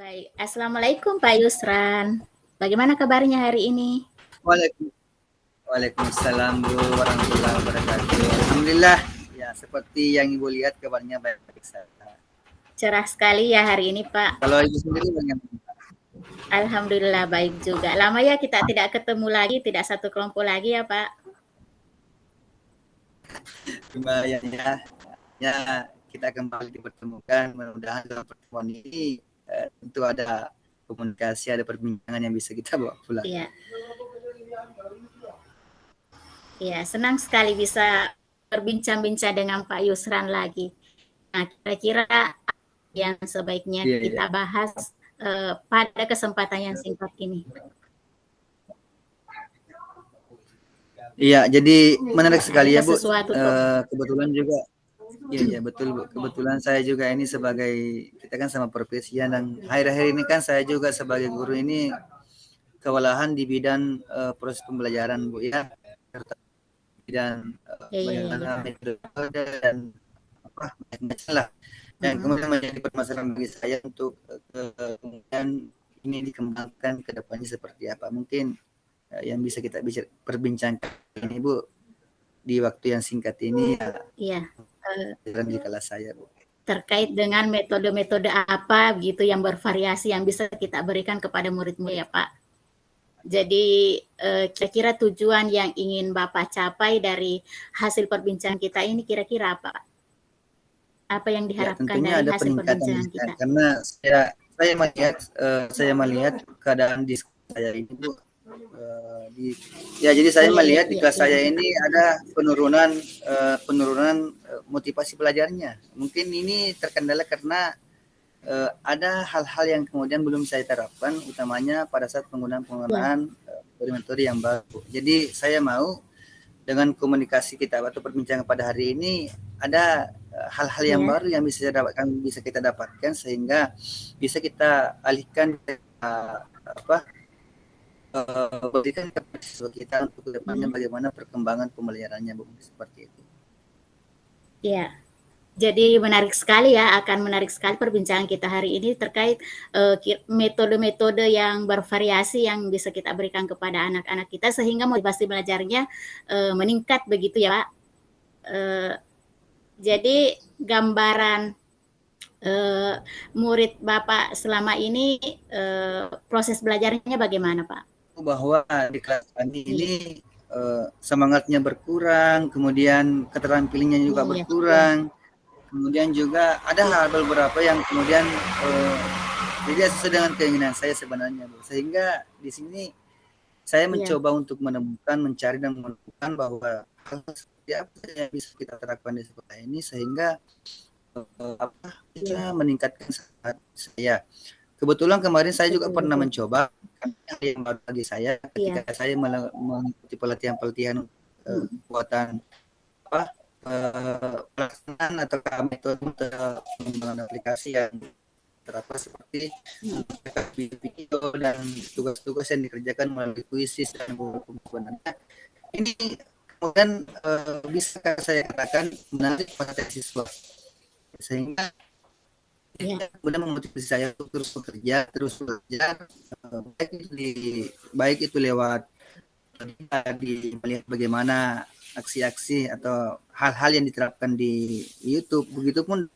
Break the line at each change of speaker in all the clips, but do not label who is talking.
Baik, Assalamualaikum Pak Yusran. Bagaimana kabarnya hari ini?
Waalaikum- Waalaikumsalam warahmatullahi wabarakatuh. Alhamdulillah, ya seperti yang Ibu lihat kabarnya baik-baik saja.
Cerah sekali ya hari ini Pak.
Kalau Ibu sendiri bagaimana?
Alhamdulillah baik juga. Lama ya kita tidak ketemu lagi, tidak satu kelompok lagi ya Pak.
Lumayan ya kita kembali dipertemukan. Mudah-mudahan dalam pertemuan ini tentu ada komunikasi, ada perbincangan yang bisa kita bawa pulang.
Iya. Iya, senang sekali bisa berbincang-bincang dengan Pak Yusran lagi. Nah, kira-kira yang sebaiknya kita bahas pada kesempatan yang singkat ini.
Iya, jadi menarik sekali ya Bu.
Kebetulan
juga, iya betul Bu. Kebetulan saya juga ini sebagai, kita kan sama profesian, dan akhir-akhir ini kan saya juga sebagai guru ini kewalahan di bidang proses pembelajaran Bu ya. Dan bagaimana metode dan apa macam lah. Dan kemudian menjadi permasalahan bagi saya untuk kemudian ini dikembangkan ke depannya seperti apa. Mungkin yang bisa kita perbincangkan ini Bu di waktu yang singkat ini
ya.
Di kelas saya Bu.
Terkait dengan metode-metode apa gitu yang bervariasi yang bisa kita berikan kepada murid-murid ya Pak. Jadi kira-kira tujuan yang ingin Bapak capai dari hasil perbincangan kita ini kira-kira apa? Apa yang diharapkan
tentunya
dari
ada
hasil perbincangan kita?
Karena saya melihat keadaan di saya ini Bu. Jadi saya melihat di kelas saya ini ada penurunan motivasi belajarnya. Mungkin ini terkendala karena ada hal-hal yang kemudian belum saya terapkan, utamanya pada saat penggunaan metode yang baru. Jadi saya mau dengan komunikasi kita atau perbincangan pada hari ini ada hal-hal yang baru yang bisa kita dapatkan sehingga bisa kita alihkan berikan kepada siswa kita untuk kedepannya bagaimana perkembangan pembelajarannya Bu, seperti itu.
Ya. Jadi menarik sekali ya, akan menarik sekali perbincangan kita hari ini terkait metode-metode yang bervariasi yang bisa kita berikan kepada anak-anak kita sehingga motivasi belajarnya meningkat begitu ya Pak. Jadi gambaran murid Bapak selama ini proses belajarnya bagaimana Pak?
Bahwa di kelas kami ini semangatnya berkurang, kemudian keterampilannya juga berkurang. Kemudian juga ada hal beberapa yang kemudian tidak sesuai dengan keinginan saya sebenarnya, Bu. Sehingga di sini saya mencoba untuk mencari dan menemukan bahwa hal seperti apa yang bisa kita terapkan di sekolah ini sehingga bisa meningkatkan saya. Kebetulan kemarin saya juga pernah mencoba yang baru bagi saya ketika saya mengikuti pelatihan buatan pelaksanaan atau metode pengembangan aplikasi yang terapa seperti video dan tugas-tugas yang dikerjakan melalui kuisis dan buku-bukuan. Ini kemudian bisa saya katakan menarik perhatian siswa sehingga kemudian memotivasi saya untuk terus bekerja, terus belajar, baik itu lewat melihat bagaimana aksi-aksi atau hal-hal yang diterapkan di YouTube, begitupun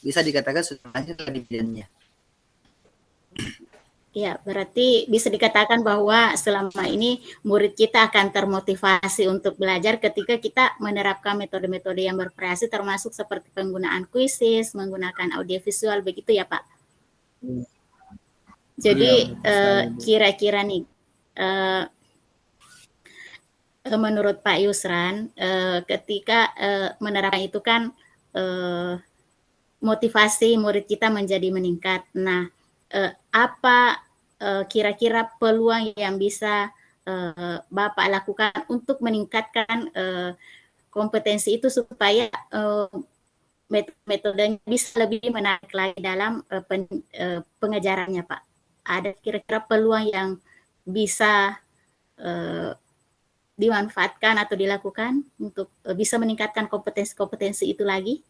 bisa dikatakan sudah akhir di bidangnya.
Ya, berarti bisa dikatakan bahwa selama ini murid kita akan termotivasi untuk belajar ketika kita menerapkan metode-metode yang bervariasi termasuk seperti penggunaan kuisis, menggunakan audiovisual, begitu ya Pak? Jadi kira-kira nih, menurut Pak Yusran, ketika menerapkan itu kan motivasi murid kita menjadi meningkat. Nah, apa kira-kira peluang yang bisa Bapak lakukan untuk meningkatkan kompetensi itu supaya metodenya bisa lebih menarik lagi dalam pengejarannya Pak? Ada kira-kira peluang yang bisa dimanfaatkan atau dilakukan untuk bisa meningkatkan kompetensi-kompetensi itu lagi?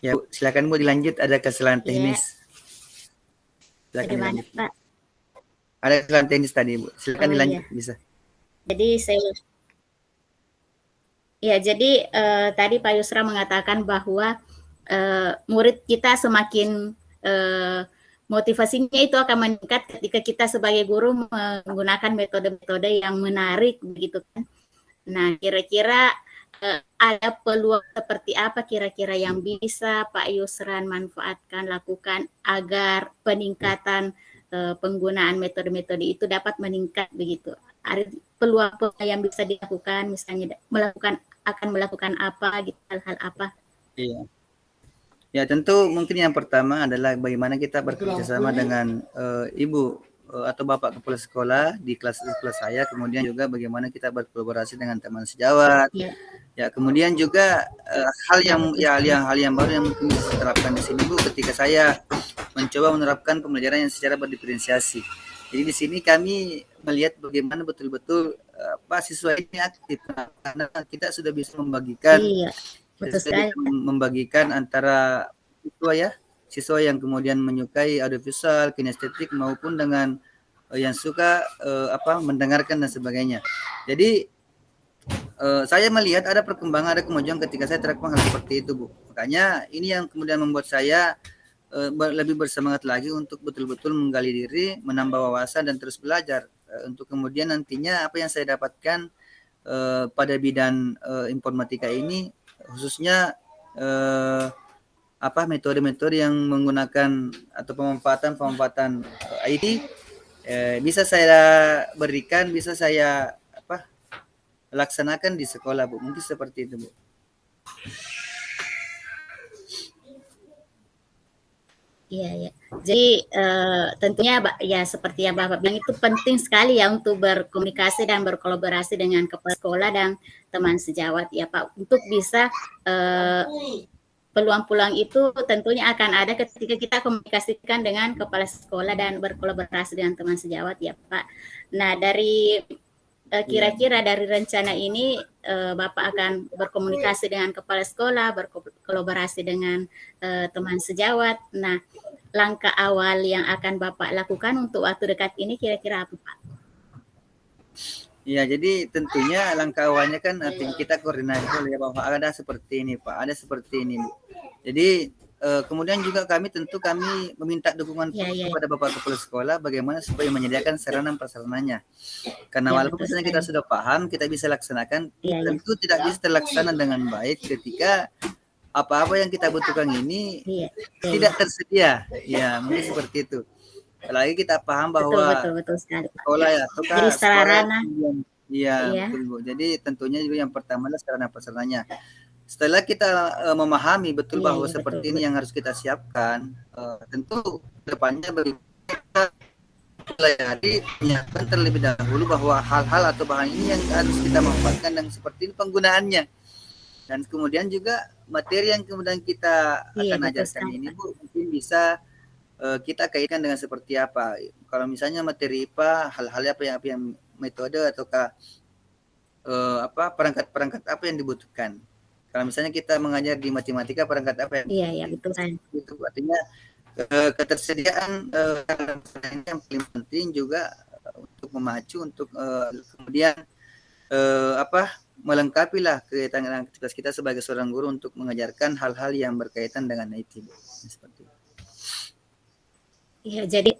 Ya, Bu, silakan Bu dilanjut, ada kesalahan
Iya,
teknis. Silakan
bagaimana
dilanjut.
Pak?
Ada kesalahan teknis tadi, Bu. Silakan
Oh iya,
dilanjut bisa.
jadi jadi tadi Pak Yusra mengatakan bahwa murid kita semakin motivasinya itu akan meningkat ketika kita sebagai guru menggunakan metode-metode yang menarik begitu kan. Nah, kira-kira ada peluang seperti apa kira-kira yang bisa Pak Yusran manfaatkan, lakukan agar peningkatan penggunaan metode-metode itu dapat meningkat begitu. Ada peluang yang bisa dilakukan, misalnya akan melakukan apa gitu, hal-hal apa?
Iya. Ya, tentu mungkin yang pertama adalah bagaimana kita bekerja sama dengan Ibu atau Bapak kepala sekolah di kelas saya, kemudian juga bagaimana kita berkolaborasi dengan teman sejawat.
Ya.
Ya, kemudian juga hal yang baru yang mungkin bisa diterapkan di sini Bu, ketika saya mencoba menerapkan pembelajaran yang secara berdiferensiasi. Jadi di sini kami melihat bagaimana betul-betul siswa ini aktif, karena kita sudah bisa membagikan antara siswa yang kemudian menyukai audiovisual, kinestetik maupun dengan yang suka mendengarkan dan sebagainya. Jadi saya melihat ada perkembangan, ada kemajuan ketika saya terapkan hal seperti itu, Bu. Makanya ini yang kemudian membuat saya lebih bersemangat lagi untuk betul-betul menggali diri, menambah wawasan dan terus belajar untuk kemudian nantinya apa yang saya dapatkan pada bidang informatika ini, khususnya metode-metode yang menggunakan atau pemanfaatan IT bisa saya berikan, bisa saya laksanakan di sekolah, Bu. Mungkin seperti itu, Bu.
Iya. Jadi tentunya ya seperti yang Bapak bilang itu penting sekali ya untuk berkomunikasi dan berkolaborasi dengan kepala sekolah dan teman sejawat ya Pak, untuk bisa peluang-peluang itu tentunya akan ada ketika kita komunikasikan dengan kepala sekolah dan berkolaborasi dengan teman sejawat ya Pak. Nah, dari kira-kira dari rencana ini Bapak akan berkomunikasi dengan kepala sekolah, berkolaborasi dengan teman sejawat. Nah, langkah awal yang akan Bapak lakukan untuk waktu dekat ini kira-kira apa, Pak?
Ya, jadi tentunya langkah awalnya kan kita koordinasi ya bahwa ada seperti ini, Pak, ada seperti ini. Jadi kemudian juga kami meminta dukungan kepada Bapak Kepala Sekolah bagaimana supaya menyediakan sarana prasarananya. Karena walaupun misalnya kita sudah paham, kita bisa laksanakan, tentu tidak bisa terlaksana dengan baik ketika apa-apa yang kita butuhkan ini tidak tersedia. Ya, mungkin seperti itu. Apalagi kita paham bahwa
betul sekali, Pak.
Sekolah ya,
jadi sarana.
Iya, betul, Bu. Jadi tentunya juga yang pertama adalah sarana prasarananya. Setelah kita memahami betul bahwa seperti ini yang harus kita siapkan, tentu depannya bagi kita pelajari menyiapkan terlebih dahulu bahwa hal-hal atau bahan ini yang harus kita manfaatkan dan seperti ini penggunaannya. Dan kemudian juga materi yang kemudian kita akan ajarkan ini, Bu, mungkin bisa kita kaitkan dengan seperti apa. Kalau misalnya materi IPA, hal-hal apa yang metode ataukah perangkat apa yang dibutuhkan. Kalau misalnya kita mengajar di matematika, perangkat apa yang
betul kan.
Itu artinya ketersediaan yang paling penting juga untuk memacu untuk kemudian melengkapi lah kegiatan aktivitas kita sebagai seorang guru untuk mengajarkan hal-hal yang berkaitan dengan IT. Seperti itu.
Ya, jadi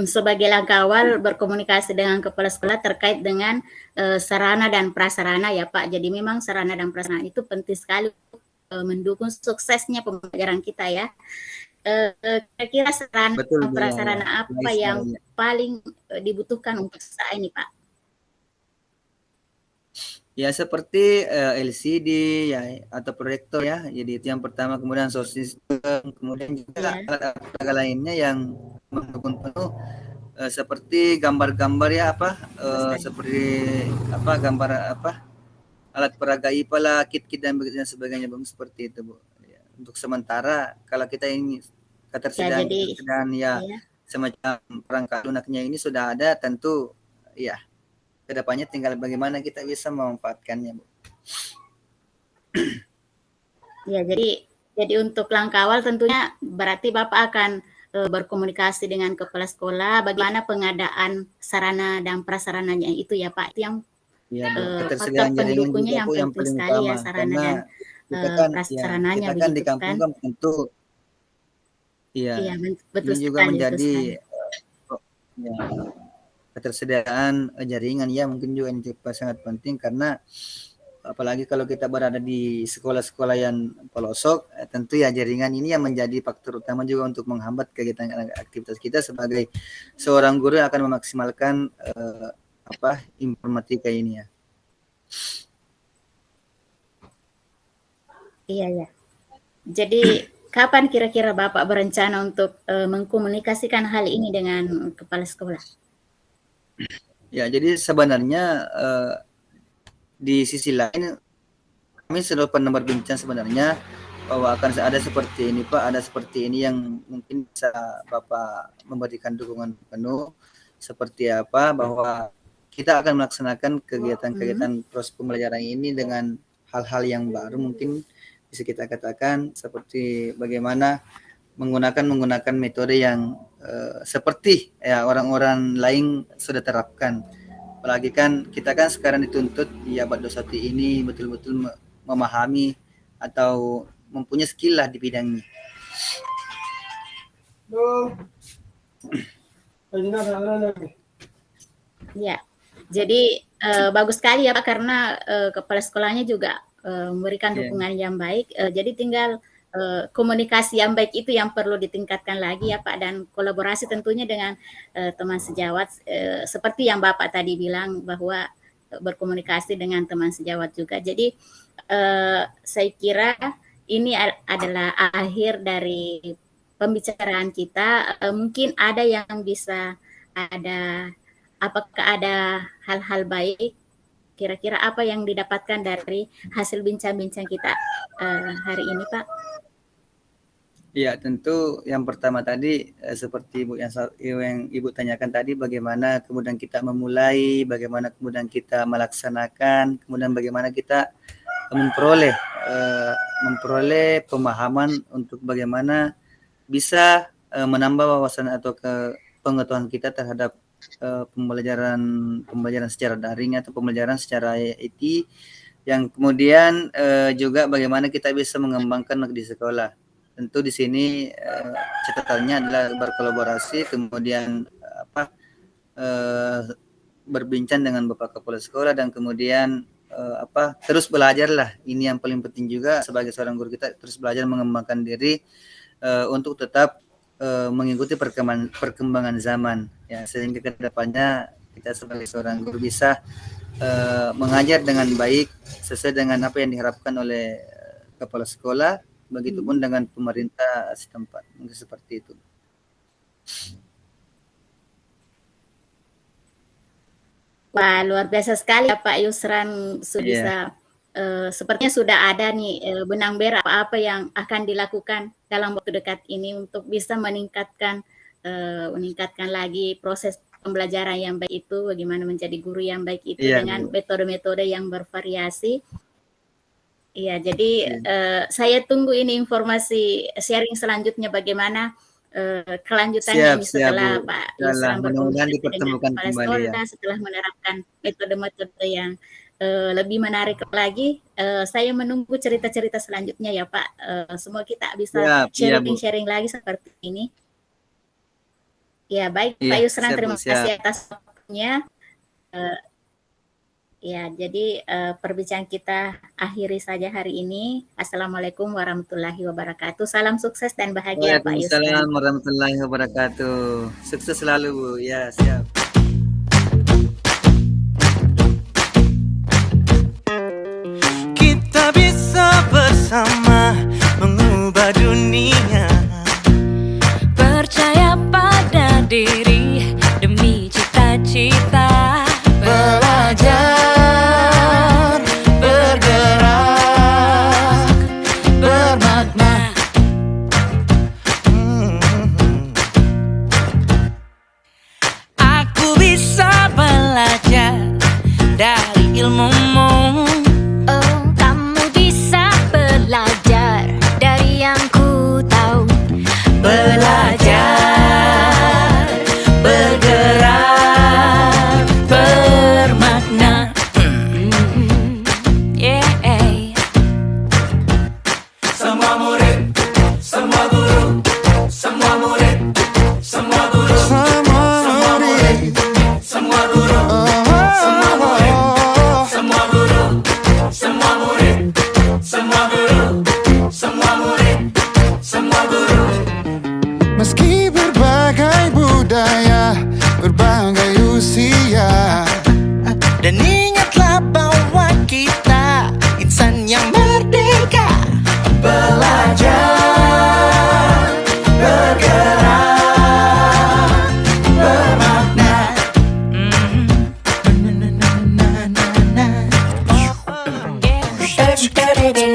sebagai langkah awal berkomunikasi dengan kepala sekolah terkait dengan sarana dan prasarana ya Pak. Jadi memang sarana dan prasarana itu penting sekali untuk mendukung suksesnya pembelajaran kita ya. Kira-kira sarana dan prasarana apa yang paling dibutuhkan untuk saat ini Pak?
Ya seperti LCD ya atau proyektor ya. Jadi itu yang pertama, kemudian sound system, kemudian juga alat-alat lainnya yang mendukung penuh seperti gambar-gambar ya seperti gambar alat peraga IPA lah, kit-kit dan sebagainya, Bang, seperti itu, Bu. Ya, untuk sementara kalau kita ini ketersediaan semacam perangkat lunaknya ini sudah ada, tentu ya kedepannya tinggal bagaimana kita bisa memanfaatkannya, Bu.
Ya, jadi Jadi untuk langkah awal tentunya berarti Bapak akan berkomunikasi dengan kepala sekolah bagaimana pengadaan sarana dan prasarananya itu ya Pak. Itu yang
Iya Bu,
faktor
ketersediaan jaringan juga
pendukungnya yang
Bu yang
penting
paling
sekali ya
utama
sarana
karena
dan
kita kan ya
prasarananya
kita kan di
begitu
kampung
kan?
kan tentu iya
Iya
ini
betul
juga
sekali, betul
menjadi
sekali.
ya, ketersediaan jaringan ya mungkin juga ini juga sangat penting karena apalagi kalau kita berada di sekolah-sekolah yang pelosok, tentu ya jaringan ini yang menjadi faktor utama juga untuk menghambat kegiatan aktivitas kita sebagai seorang guru yang akan memaksimalkan informatika ini ya.
Iya ya. Jadi kapan kira-kira Bapak berencana untuk mengkomunikasikan hal ini dengan kepala sekolah?
Ya, jadi sebenarnya di sisi lain kami sudah pernah berbincang sebenarnya bahwa akan ada seperti ini Pak, ada seperti ini yang mungkin bisa Bapak memberikan dukungan penuh seperti apa bahwa kita akan melaksanakan kegiatan-kegiatan proses pembelajaran ini dengan hal-hal yang baru mungkin bisa kita katakan seperti bagaimana menggunakan metode yang seperti ya orang-orang lain sudah terapkan. Apalagi kan kita kan sekarang dituntut di abad 21 ini betul-betul memahami atau mempunyai skill lah di bidangnya.
Ya, jadi bagus sekali ya Pak karena kepala sekolahnya juga memberikan dukungan yang baik. Jadi tinggal komunikasi yang baik itu yang perlu ditingkatkan lagi ya Pak dan kolaborasi tentunya dengan teman sejawat seperti yang Bapak tadi bilang bahwa berkomunikasi dengan teman sejawat juga. Jadi saya kira ini adalah akhir dari pembicaraan kita. Mungkin ada yang bisa apakah ada hal-hal baik? Kira-kira apa yang didapatkan dari hasil bincang-bincang kita hari ini, Pak?
Ya, tentu yang pertama tadi seperti Ibu yang Ibu tanyakan tadi bagaimana kemudian kita memulai, bagaimana kemudian kita melaksanakan, kemudian bagaimana kita memperoleh pemahaman untuk bagaimana bisa menambah wawasan atau pengetahuan kita terhadap pembelajaran secara daring atau pembelajaran secara IT yang kemudian juga bagaimana kita bisa mengembangkan di sekolah. Tentu di sini catatannya adalah berkolaborasi, kemudian berbincang dengan Bapak Kepala Sekolah dan kemudian terus belajar lah. Ini yang paling penting juga sebagai seorang guru kita terus belajar mengembangkan diri untuk tetap mengikuti perkembangan zaman ya sehingga kedepannya kita sebagai seorang guru bisa mengajar dengan baik sesuai dengan apa yang diharapkan oleh kepala sekolah, begitupun dengan pemerintah setempat. Mungkin seperti itu.
Wah, luar biasa sekali ya Pak Yusran sudah bisa sepertinya sudah ada nih benang merah apa yang akan dilakukan dalam waktu dekat ini untuk bisa meningkatkan lagi proses pembelajaran yang baik itu, bagaimana menjadi guru yang baik itu dengan metode-metode yang bervariasi. Iya, jadi saya tunggu ini informasi sharing selanjutnya bagaimana kelanjutannya ini setelah Pak Yusran berkomunikasi dengan kepala sekolah, setelah menerapkan metode-metode yang lebih menarik lagi. Saya menunggu cerita-cerita selanjutnya ya Pak. Semua kita bisa sharing lagi seperti ini. Ya baik Pak Yusran, terima kasih atas waktunya. Ya, jadi perbincangan kita akhiri saja hari ini. Assalamualaikum warahmatullahi wabarakatuh. Salam sukses dan bahagia Pak Yusran.
Waalaikumsalam warahmatullahi wabarakatuh. Sukses selalu Bu. Ya, siap.
Kita bisa bersama mengubah dunia. Percaya pada diri demi cita-cita. Belajar, bergerak, bermakna. Aku
budaya berbagai usia.
Dan ingatlah bahwa kita insan yang merdeka. Belajar, bergerak, bermakna. Everybody